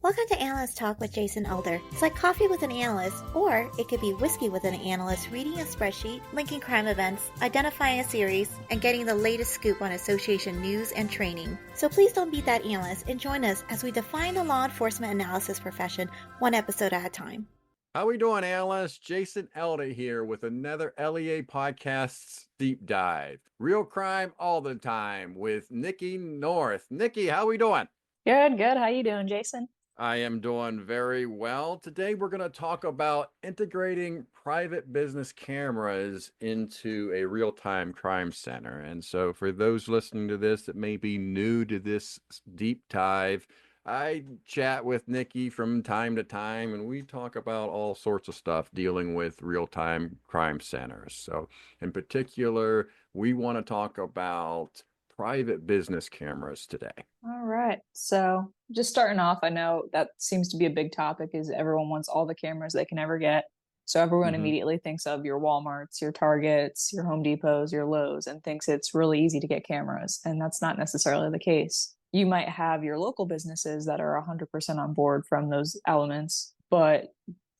Welcome to Analyst Talk with Jason Elder. It's like coffee with an analyst, or it could be whiskey with an analyst reading a spreadsheet, linking crime events, identifying a series, and getting the latest scoop on association news and training. So please don't beat that analyst and join us as we define the law enforcement analysis profession one episode at a time. How we doing, analysts? Jason Elder here with another LEA Podcasts Deep Dive. Real crime all the time with Nikki North. Nikki, how we doing? Good. How you doing, Jason? I am doing very well. Today we're going to talk about integrating private business cameras into a real-time crime center. And so for those listening to this that may be new to this deep dive, I chat with Nikki from time to time, and we talk about all sorts of stuff dealing with real-time crime centers. So in particular, we want to talk about private business cameras today. All right. So just starting off, I know that seems to be a big topic is everyone wants all the cameras they can ever get. So everyone immediately thinks of your Walmarts, your Targets, your Home Depots, your Lowe's, and thinks it's really easy to get cameras. And that's not necessarily the case. You might have your local businesses that are 100% on board from those elements, but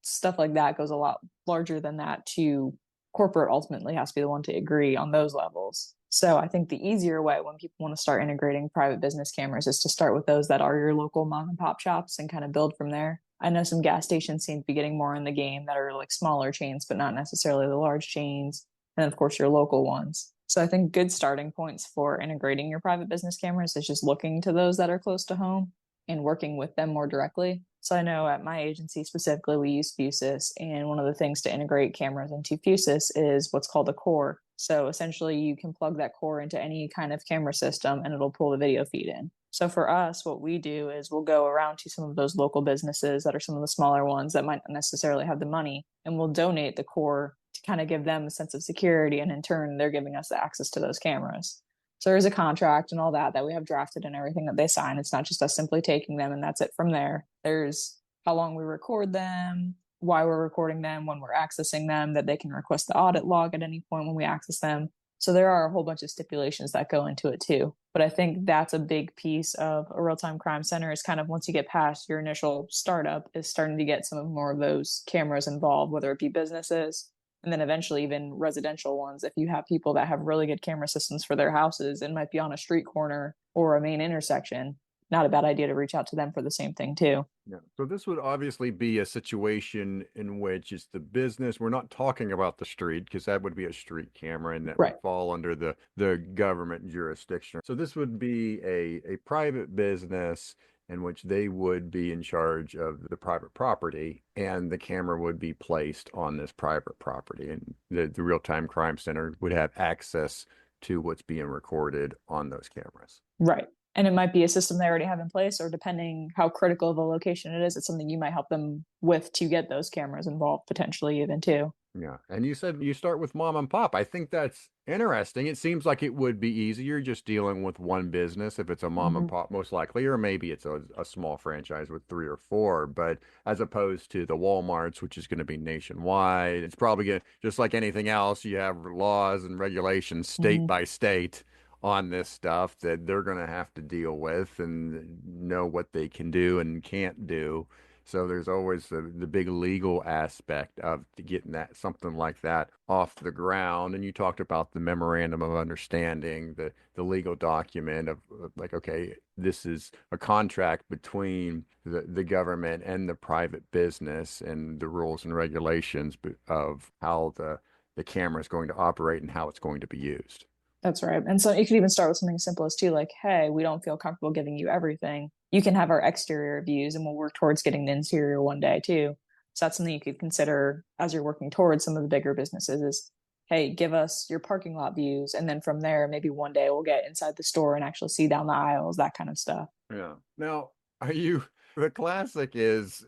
stuff like that goes a lot larger than that to corporate ultimately has to be the one to agree on those levels. So I think the easier way when people want to start integrating private business cameras is to start with those that are your local mom and pop shops and kind of build from there. I know some gas stations seem to be getting more in the game that are like smaller chains, but not necessarily the large chains. And of course, your local ones. So I think good starting points for integrating your private business cameras is just looking to those that are close to home and working with them more directly. So I know at my agency specifically, we use Fusus, and one of the things to integrate cameras into Fusus is what's called a core. So essentially you can plug that core into any kind of camera system and it'll pull the video feed in. So for us, what we do is we'll go around to some of those local businesses that are some of the smaller ones that might not necessarily have the money, and we'll donate the core to kind of give them a sense of security. And in turn, they're giving us the access to those cameras. So there's a contract and all that we have drafted and everything that they sign. It's not just us simply taking them and that's it from there. There's how long we record them, why we're recording them, when we're accessing them, that they can request the audit log at any point when we access them. So there are a whole bunch of stipulations that go into it too. But I think that's a big piece of a real-time crime center is kind of once you get past your initial startup is starting to get some of more of those cameras involved, whether it be businesses and then eventually even residential ones. If you have people that have really good camera systems for their houses and might be on a street corner or a main intersection, not a bad idea to reach out to them for the same thing too. Yeah. So this would obviously be a situation in which it's the business. We're not talking about the street because that would be a street camera and that would fall under the government jurisdiction. So this would be a private business in which they would be in charge of the private property and the camera would be placed on this private property. And the real-time crime center would have access to what's being recorded on those cameras. Right. And it might be a system they already have in place, or depending how critical of a location it is, it's something you might help them with to get those cameras involved potentially even too. Yeah. And you said you start with mom and pop. I think that's interesting. It seems like it would be easier just dealing with one business if it's a mom and pop, most likely, or maybe it's a small franchise with 3 or 4. But as opposed to the Walmarts, which is going to be nationwide, it's probably going to, just like anything else, you have laws and regulations state by state on this stuff that they're going to have to deal with and know what they can do and can't do. So there's always the big legal aspect of getting that something like that off the ground. And you talked about the memorandum of understanding, the legal document of like, okay, this is a contract between the government and the private business and the rules and regulations of how the camera is going to operate and how it's going to be used. That's right. And so you could even start with something as simple as too, like, hey, we don't feel comfortable giving you everything. You can have our exterior views and we'll work towards getting the interior one day too. So that's something you could consider as you're working towards some of the bigger businesses is, hey, give us your parking lot views. And then from there, maybe one day we'll get inside the store and actually see down the aisles, that kind of stuff. Yeah. Now, the classic is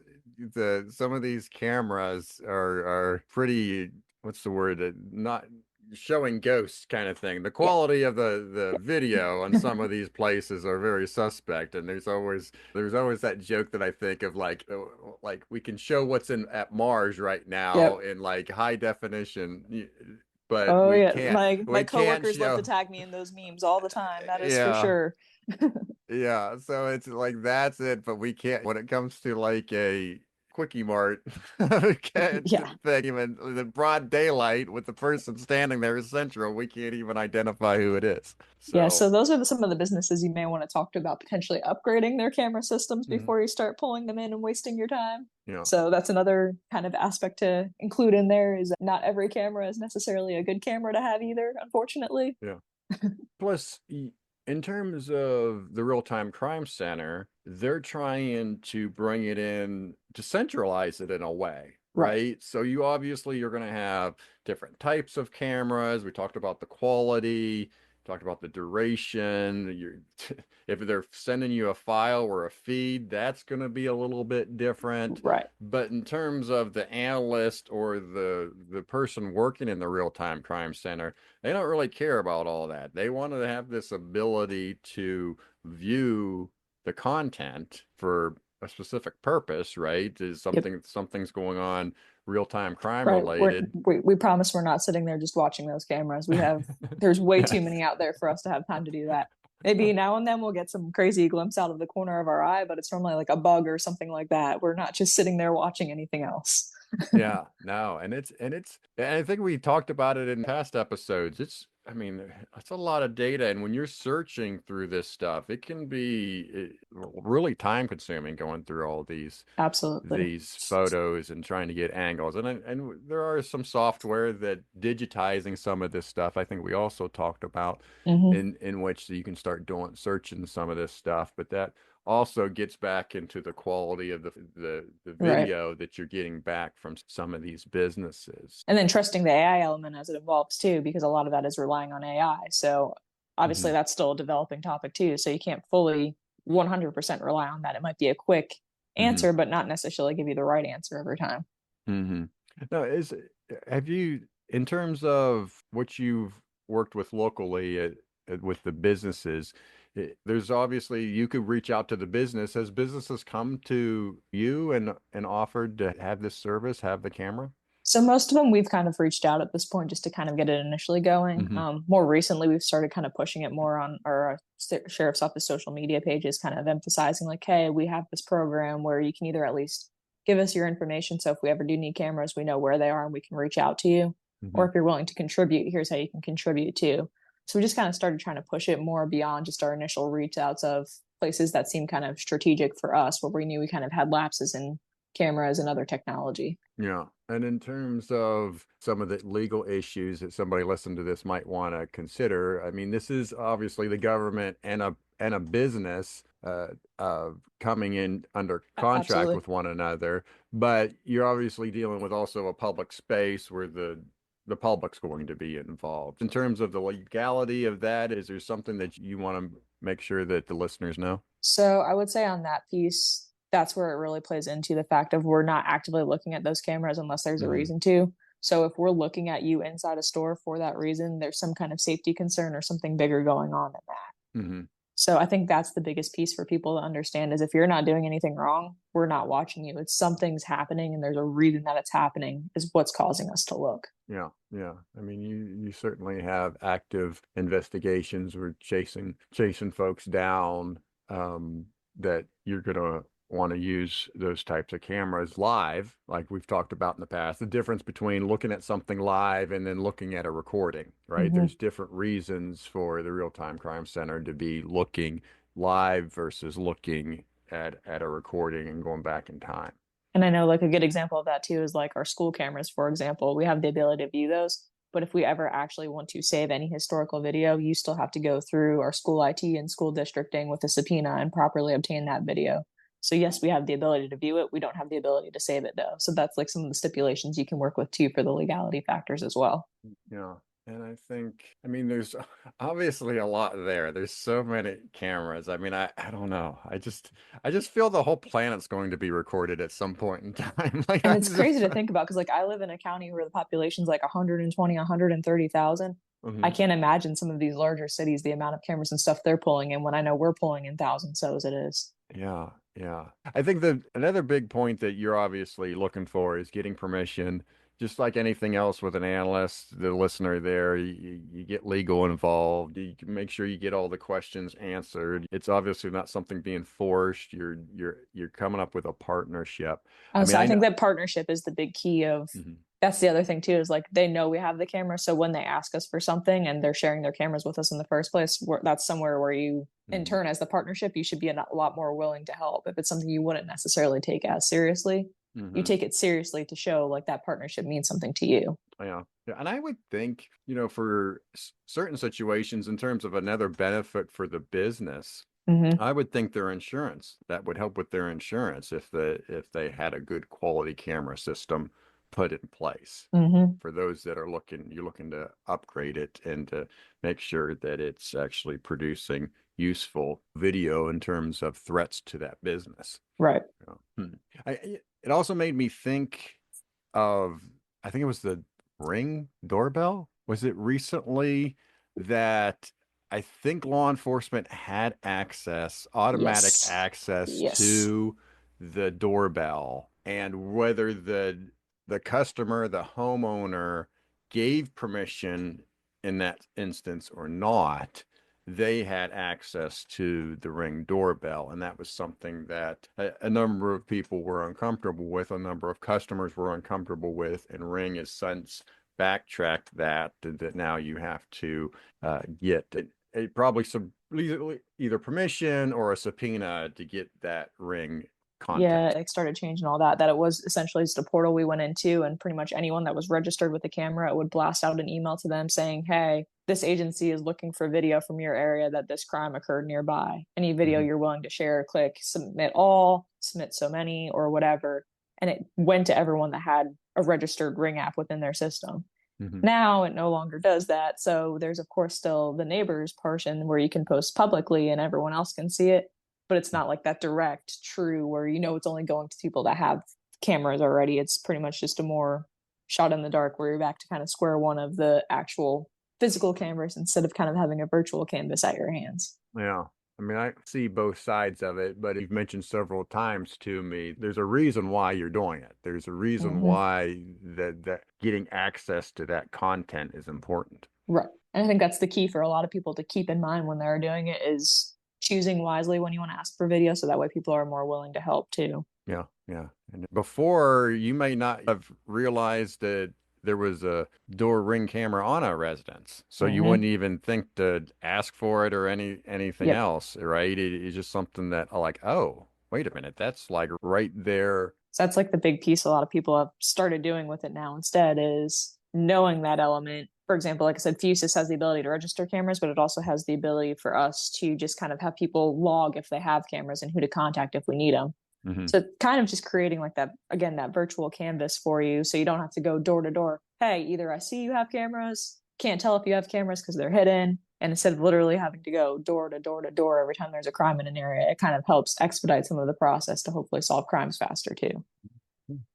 some of these cameras are pretty, what's the word, not showing ghosts kind of thing. The quality of the video on some of these places are very suspect, and there's always that joke that I think of like we can show what's at Mars right now in like high definition, but we can't. My coworkers love to tag me in those memes all the time. That is for sure. Yeah, so it's like that's it, but we can't when it comes to like a quickie mart can't Yeah. thing even the broad daylight with the person standing there is central. We can't even identify who it is. Yeah, So so those are some of the businesses you may want to talk to about potentially upgrading their camera systems mhm, before you start pulling them in and wasting your time. yeah, So that's another kind of aspect to include in there is that not every camera is necessarily a good camera to have either, unfortunately. yeah. Plus, in terms of the real-time crime center, they're trying to bring it in to centralize it in a way, Right. right? So you obviously you're going to have different types of cameras. We talked about the quality, talked about the duration. If they're sending you a file or a feed, that's going to be a little bit different. Right. But in terms of the analyst or the person working in the real-time crime center, they don't really care about all that. They want to have this ability to view the content for a specific purpose, right? Is Yep. something's going on real-time crime Right. related. We promise we're not sitting there just watching those cameras. There's way too many out there for us to have time to do that. Maybe now and then we'll get some crazy glimpse out of the corner of our eye, but it's normally like a bug or something like that. We're not just sitting there watching anything else. Yeah, no, and I think we talked about it in past episodes. I mean, it's a lot of data, and when you're searching through this stuff, it can be really time consuming going through all Absolutely. these photos and trying to get angles. And there are some software that digitizing some of this stuff. I think we also talked about Hmm. in which you can start doing searching some of this stuff, but that also gets back into the quality of the Right. video that you're getting back from some of these businesses. And then trusting the AI element as it evolves too, because a lot of that is relying on AI. So Hmm obviously that's still a developing topic too. So you can't fully 100% rely on that. It might be a quick hmm answer, but not necessarily give you the right answer every time. hmm No, have you, in terms of what you've worked with locally with the businesses, there's obviously you could reach out to the business. Has businesses come to you and offered to have this service, have the camera? So most of them we've kind of reached out at this point just to kind of get it initially going. Hmm More recently, we've started kind of pushing it more on our sheriff's office social media pages, kind of emphasizing like, hey, we have this program where you can either at least give us your information. So if we ever do need cameras, we know where they are and we can reach out to you. Or hmm if you're willing to contribute, here's how you can contribute too. So we just kind of started trying to push it more beyond just our initial reach outs of places that seem kind of strategic for us, where we knew we kind of had lapses in cameras and other technology. Yeah. And in terms of some of the legal issues that somebody listening to this might want to consider, I mean, this is obviously the government and a business coming in under contract Absolutely. with one another, but you're obviously dealing with also a public space where the public's going to be involved. In terms of the legality of that, is there something that you want to make sure that the listeners know? So I would say on that piece, that's where it really plays into the fact of we're not actively looking at those cameras unless there's a Hmm reason to. So if we're looking at you inside a store for that reason, there's some kind of safety concern or something bigger going on than that. hmm So I think that's the biggest piece for people to understand is if you're not doing anything wrong, we're not watching you. It's something's happening and there's a reason that it's happening is what's causing us to look. Yeah, yeah. I mean, you certainly have active investigations or chasing folks down that you're gonna want to use those types of cameras live, like we've talked about in the past. The difference between looking at something live and then looking at a recording, right? Mm-hmm. There's different reasons for the real-time crime center to be looking live versus looking at a recording and going back in time. And I know like a good example of that too is like our school cameras, for example. We have the ability to view those, but if we ever actually want to save any historical video, you still have to go through our school IT and school districting with a subpoena and properly obtain that video. So yes, we have the ability to view it. We don't have the ability to save it though. So that's like some of the stipulations you can work with too for the legality factors as well. Yeah. And I think, I mean, there's obviously a lot there. There's so many cameras. I mean, I don't know. I just feel the whole planet's going to be recorded at some point in time. Like And I it's crazy just, to think about because like I live in a county where the population's like 120, 130,000. I Mhm. can't imagine some of these larger cities, the amount of cameras and stuff they're pulling in when I know we're pulling in thousands, so as it is. Yeah, yeah. I think that another big point that you're obviously looking for is getting permission just like anything else with an analyst, the listener there, you get legal involved. You can make sure you get all the questions answered. It's obviously not something being forced. You're coming up with a partnership. I mean, So I I know. think that partnership is the big key of Mhm, that's the other thing too, is like they know we have the camera. So when they ask us for something and they're sharing their cameras with us in the first place, that's somewhere where you, in mhm, turn, as the partnership, you should be a lot more willing to help. If it's something you wouldn't necessarily take as seriously, you mhm. take it seriously to show like that partnership means something to you. Yeah. Yeah. And I would think, for certain situations, in terms of another benefit for the business, Mm-hmm. I would think their insurance, that would help with their insurance if they had a good quality camera system put in place. Mm-hmm. For those that are you're looking to upgrade it and to make sure that it's actually producing useful video in terms of threats to that business. Right. It also made me think of, I think it was the Ring doorbell. Was it recently that I think law enforcement had automatic Yes. access Yes. to the doorbell, and whether the customer, the homeowner, gave permission in that instance or not, they had access to the Ring doorbell. And that was something that a number of people were uncomfortable with, a number of customers were uncomfortable with, and Ring has since backtracked that now you have to get probably some either permission or a subpoena to get that Ring Yeah, content. it started changing all that. That it was essentially just a portal we went into, and pretty much anyone that was registered with the camera, it would blast out an email to them saying, "Hey, this agency is looking for video from your area that this crime occurred nearby. Any video Mhm, you're willing to share, click submit all, submit so many, or whatever." And it went to everyone that had a registered Ring app within their system. mhm. Now it no longer does that. So there's, of course, still the neighbors portion where you can post publicly and everyone else can see it. But it's not like that direct, true, where it's only going to people that have cameras already. It's pretty much just a more shot in the dark where you're back to kind of square one of the actual physical cameras instead of kind of having a virtual canvas at your hands. Yeah. I mean, I see both sides of it, but you've mentioned several times to me, there's a reason why you're doing it. There's a reason Mm-hmm. why that getting access to that content is important. Right. And I think that's the key for a lot of people to keep in mind when they're doing it is choosing wisely when you want to ask for video so that way people are more willing to help too. Yeah, yeah. And before, you may not have realized that there was a door Ring camera on a residence, so you Mm-hmm. wouldn't even think to ask for it or anything Yep. else, right? It's just something that like, oh, wait a minute, that's like right there. So that's like the big piece a lot of people have started doing with it now instead is knowing that element. For example, like I said, Fusus has the ability to register cameras, but it also has the ability for us to just kind of have people log if they have cameras and who to contact if we need them. Hmm. So kind of just creating like that, again, that virtual canvas for you. So you don't have to go door to door. Hey, either I see you have cameras, can't tell if you have cameras because they're hidden. And instead of literally having to go door to door to door every time there's a crime in an area, it kind of helps expedite some of the process to hopefully solve crimes faster too.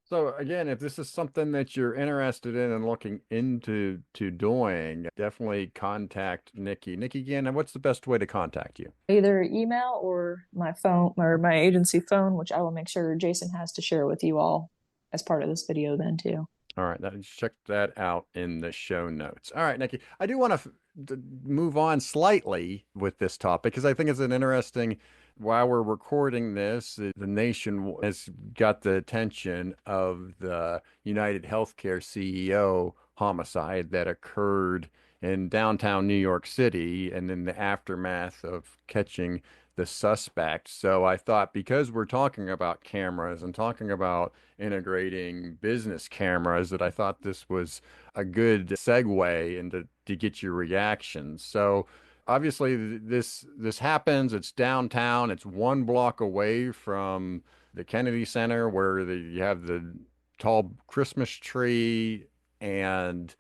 So again, if this is something that you're interested in and looking into doing, definitely contact Nikki. Nikki, again, and what's the best way to contact you? Either email or my phone or my agency phone, which I will make sure Jason has to share with you all as part of this video then too. All right, check that out in the show notes. All right, Nikki, I do want to move on slightly with this topic because I think it's an interesting. While we're recording this, the nation has got the attention of the United Healthcare CEO homicide that occurred in downtown New York City and in the aftermath of catching the suspect. So I thought because we're talking about cameras and talking about integrating business cameras that I thought this was a good segue into to get your reactions. So obviously this happens. It's downtown. It's 1 block away from the Kennedy Center where you have the tall Christmas tree, and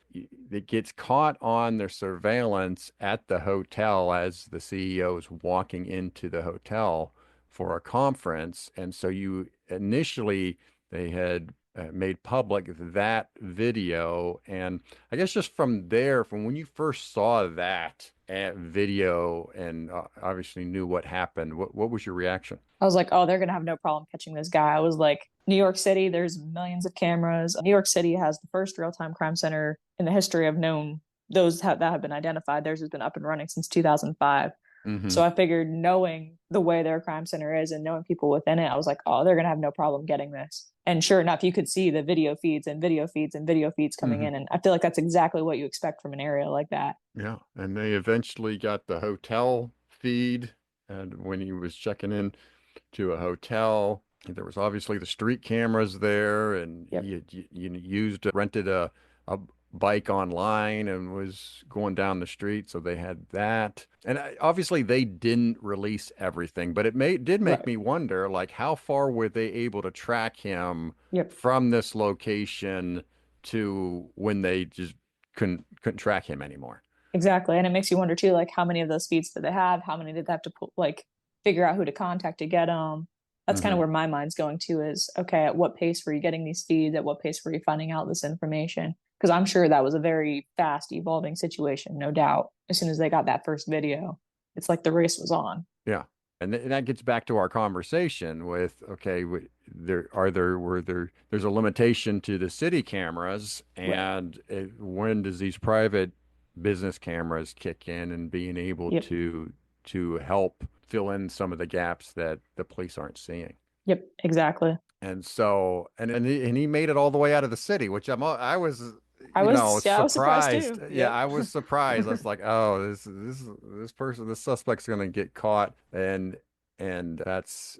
it gets caught on their surveillance at the hotel as the CEO is walking into the hotel for a conference. And so you initially they had made public that video. And I guess just from there, from when you first saw that video and obviously knew what happened, what was your reaction? I was like, oh, they're gonna have no problem catching this guy. I was like, New York City, there's millions of cameras. New York City has the first real-time crime center in the history of known that have been identified. Theirs has been up and running since 2005. Mm-hmm. So I figured, knowing the way their crime center is and knowing people within it, I was like, oh, they're gonna have no problem getting this. And sure enough, you could see the video feeds and video feeds and video feeds coming Mm-hmm. in. And I feel like that's exactly what you expect from an area like that. Yeah. And they eventually got the hotel feed. And when he was checking in to a hotel, there was obviously the street cameras there, and Yep. he had rented a bike online and was going down the street, so they had that. And obviously they didn't release everything, but did make Right. me wonder, like, how far were they able to track him Yep. from this location to when they just couldn't track him anymore? Exactly. And it makes you wonder too, like, how many of those feeds did they have? How many did they have to put, like, figure out who to contact to get them? That's kind Hmm. of where my mind's going to is, okay, at what pace were you getting these feeds? At what pace were you finding out this information? Because I'm sure that was a very fast evolving situation, no doubt. As soon as they got that first video, it's like the race was on. Yeah. And that gets back to our conversation with, okay, there's a limitation to the city cameras, Right. and when does these private business cameras kick in and being able Yep. to help fill in some of the gaps that the police aren't seeing? Yep. Exactly. And so, and he made it all the way out of the city, which I was, I was surprised surprised. too. Yeah, Yep. I was surprised. I was like, oh, this person, this suspect's gonna get caught, and that's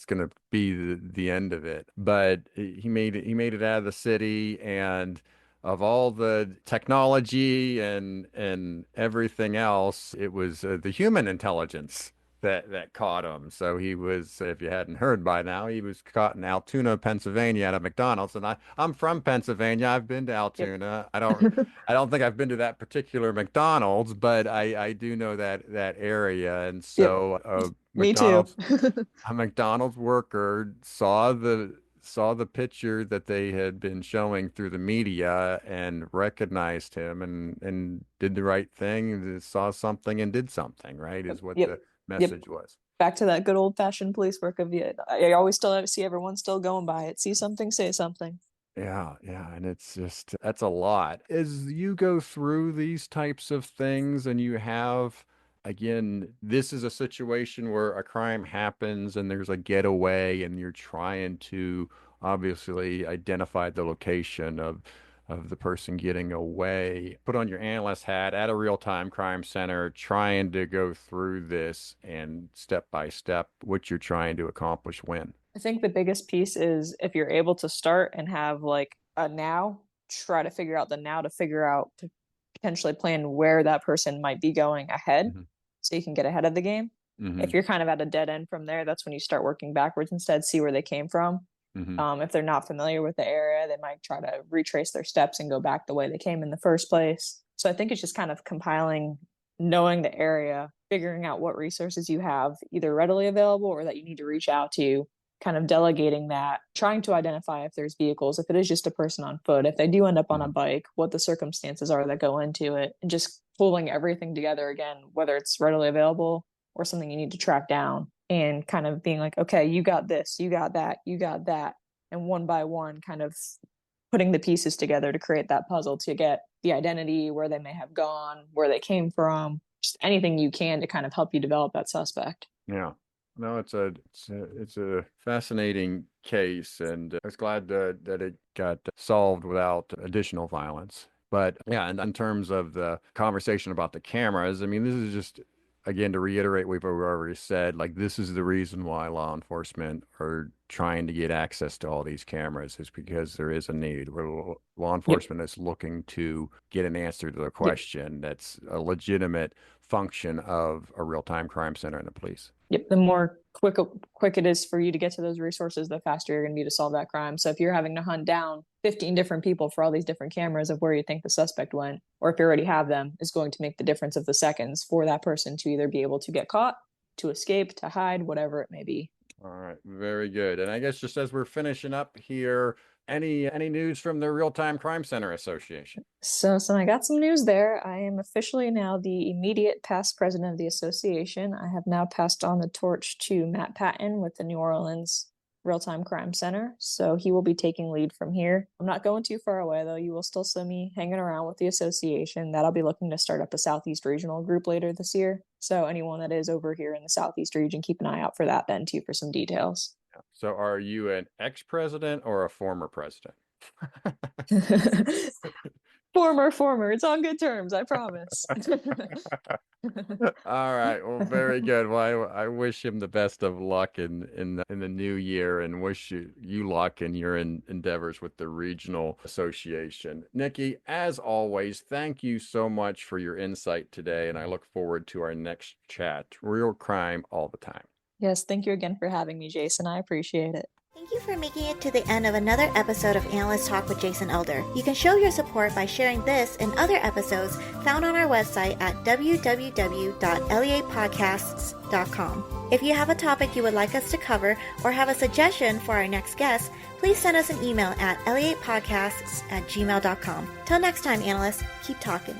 gonna be the end of it. But he made it out of the city, and of all the technology and everything else, it was the human intelligence that caught him. So he was, if you hadn't heard by now, he was caught in Altoona, Pennsylvania at a McDonald's. And I'm from Pennsylvania. I've been to Yep. Altoona. I don't think I've been to that particular McDonald's, but I do know that area. And Yep. so Me too. a McDonald's worker saw the picture that they had been showing through the media and recognized him and did the right thing, saw something and did something, right? Yep. Is what Yep. the Yep. message was. Back to that good old fashioned police work of you. I always still see everyone still going by it. See something, say something. Yeah, yeah, and it's just that's a lot. As you go through these types of things and you have, again, this is a situation where a crime happens and there's a getaway and you're trying to obviously identify the location of the person getting away. Put on your analyst hat at a real-time crime center, trying to go through this and step by step what you're trying to accomplish when. I think the biggest piece is if you're able to start and have like a now, try to figure out the now to figure out to potentially plan where that person might be going ahead Hmm. so you can get ahead of the game. If Hmm. you're kind of at a dead end from there, that's when you start working backwards instead, see where they came from. Hmm. If they're not familiar with the area, they might try to retrace their steps and go back the way they came in the first place. So I think it's just kind of compiling, knowing the area, figuring out what resources you have either readily available or that you need to reach out to, kind of delegating that, trying to identify if there's vehicles, if it is just a person on foot, if they do end up on a bike, what the circumstances are that go into it, and just pulling everything together again, whether it's readily available or something you need to track down, and kind of being like, okay, you got this, you got that, you got that. And one by one, kind of putting the pieces together to create that puzzle to get the identity, where they may have gone, where they came from, just anything you can to kind of help you develop that suspect. Yeah. No, it's a fascinating case, and I was glad that it got solved without additional violence. But yeah, and in terms of the conversation about the cameras, I mean, this is just, again, to reiterate what we've already said, like, this is the reason why law enforcement are trying to get access to all these cameras, is because there is a need where law Yep. enforcement is looking to get an answer to the Yep. question that's a legitimate function of a real-time crime center and the police. Yep. The more quick it is for you to get to those resources, the faster you're going to be to solve that crime. So if you're having to hunt down 15 different people for all these different cameras of where you think the suspect went, or if you already have them, is going to make the difference of the seconds for that person to either be able to get caught, to escape, to hide, whatever it may be. All right, very good. And I guess just as we're finishing up here, Any news from the Real-Time Crime Center Association? So I got some news there. I am officially now the immediate past president of the association. I have now passed on the torch to Matt Patton with the New Orleans Real-Time Crime Center. So he will be taking lead from here. I'm not going too far away, though. You will still see me hanging around with the association. That I'll be looking to start up a Southeast regional group later this year. So anyone that is over here in the Southeast region, keep an eye out for that then, too, for some details. So are you an ex-president or a former president? Former. It's on good terms, I promise. All right. Well, very good. Well, I wish him the best of luck in the new year, and wish you luck in your endeavors with the regional association. Nikki, as always, thank you so much for your insight today, and I look forward to our next chat. Real crime all the time. Yes, thank you again for having me, Jason. I appreciate it. Thank you for making it to the end of another episode of Analyst Talk with Jason Elder. You can show your support by sharing this and other episodes found on our website at www.leapodcasts.com. If you have a topic you would like us to cover or have a suggestion for our next guest, please send us an email at leapodcasts@gmail.com. Till next time, analysts, keep talking.